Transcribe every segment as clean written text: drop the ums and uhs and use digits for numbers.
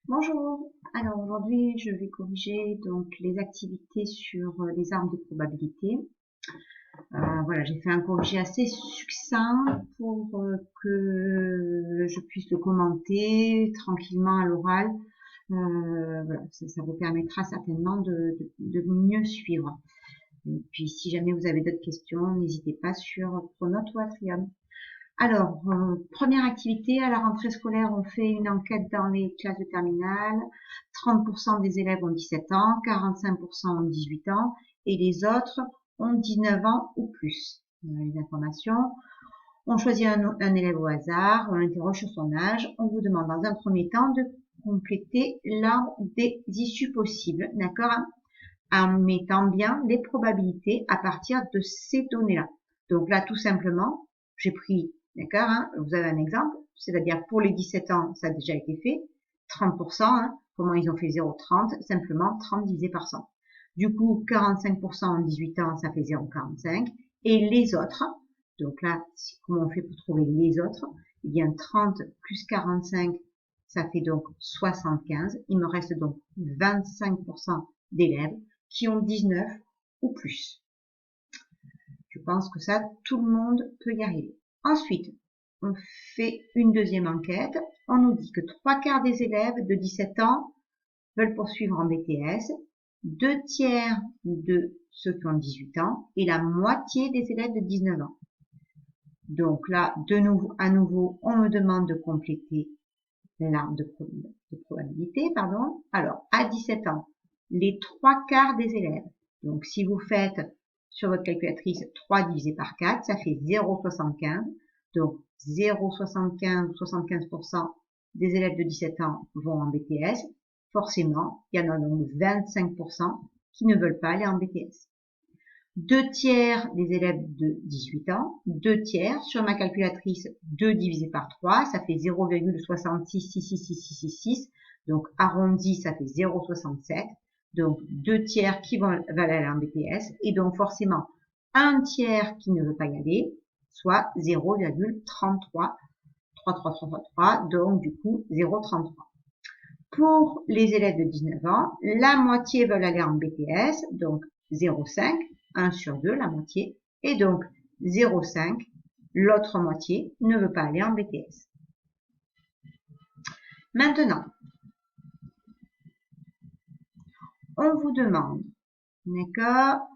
Bonjour. Alors aujourd'hui, je vais corriger donc les activités sur les arbres de probabilité. Voilà, j'ai fait un corrigé assez succinct pour que je puisse le commenter tranquillement à l'oral. Voilà, ça vous permettra certainement de mieux suivre. Et puis si jamais vous avez d'autres questions, n'hésitez pas sur Pronote ou Atrium. Alors, première activité, à la rentrée scolaire, on fait une enquête dans les classes de terminale. 30% des élèves ont 17 ans, 45% ont 18 ans et les autres ont 19 ans ou plus. On a les informations. On choisit un élève au hasard, on l'interroge sur son âge. On vous demande dans un premier temps de compléter l'arbre des issues possibles, d'accord, en mettant bien les probabilités à partir de ces données-là. Donc là, tout simplement, j'ai pris, d'accord, vous avez un exemple, c'est-à-dire pour les 17 ans, ça a déjà été fait, 30%, comment ils ont fait 0,30, simplement 30 divisé par 100. Du coup, 45% en 18 ans, ça fait 0,45, et les autres, donc là, comment on fait pour trouver les autres? Eh bien, 30 plus 45, ça fait donc 75, il me reste donc 25% d'élèves qui ont 19 ou plus. Je pense que ça, tout le monde peut y arriver. Ensuite, on fait une deuxième enquête. On nous dit que 3/4 des élèves de 17 ans veulent poursuivre en BTS, 2/3 de ceux qui ont 18 ans et la moitié des élèves de 19 ans. Donc là, à nouveau, on me demande de compléter l'arbre de probabilité, pardon. Alors, à 17 ans, les 3/4 des élèves. Donc, si vous faites sur votre calculatrice 3 divisé par 4, ça fait 0,75. Donc, 0,75 ou 75% des élèves de 17 ans vont en BTS. Forcément, il y en a donc 25% qui ne veulent pas aller en BTS. 2/3 des élèves de 18 ans, 2/3 sur ma calculatrice, 2 divisé par 3, ça fait 0,6666666, donc arrondi, ça fait 0,67, donc 2/3 qui veulent aller en BTS, et donc forcément 1/3 qui ne veut pas y aller, soit 0,33, 3333, donc du coup 0,33. Pour les élèves de 19 ans, la moitié veulent aller en BTS, donc 0,5, 1 sur 2, la moitié, et donc 0,5, l'autre moitié ne veut pas aller en BTS. Maintenant, on vous demande, d'accord,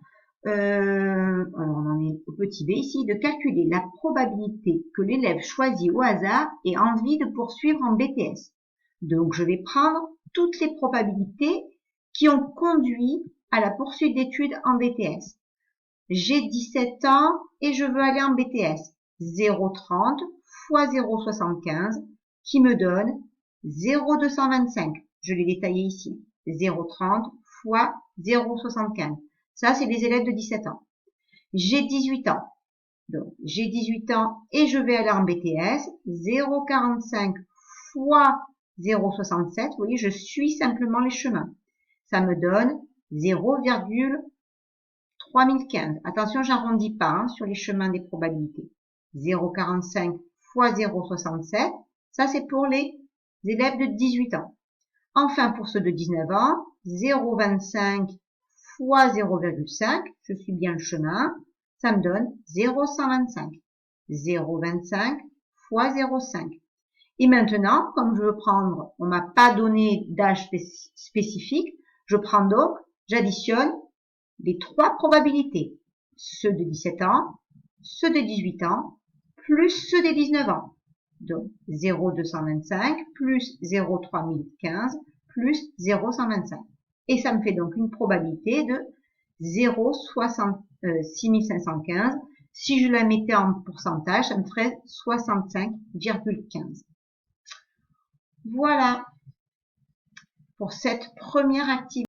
on en est au petit b ici, de calculer la probabilité que l'élève choisi au hasard ait envie de poursuivre en BTS. Donc, je vais prendre toutes les probabilités qui ont conduit à la poursuite d'études en BTS. J'ai 17 ans et je veux aller en BTS. 0,30 fois 0,75 qui me donne 0,225. Je l'ai détaillé ici. 0,30 fois 0,75. Ça, c'est les élèves de 17 ans. J'ai 18 ans. Donc, j'ai 18 ans et je vais aller en BTS. 0,45 fois 0,67. Vous voyez, je suis simplement les chemins. Ça me donne 0,3015. Attention, j'arrondis pas sur les chemins des probabilités. 0,45 fois 0,67. Ça, c'est pour les élèves de 18 ans. Enfin, pour ceux de 19 ans, 0,25 fois 0,5, je suis bien le chemin, ça me donne 0,125. 0,25 fois 0,5. Et maintenant, comme je veux prendre, on m'a pas donné d'âge spécifique, je prends donc, j'additionne les 3 probabilités. Ceux de 17 ans, ceux de 18 ans, plus ceux des 19 ans. Donc 0,225 plus 0,3015 plus 0,125. Et ça me fait donc une probabilité de 0,6515. Si je la mettais en pourcentage, ça me ferait 65,15. Voilà pour cette première activité.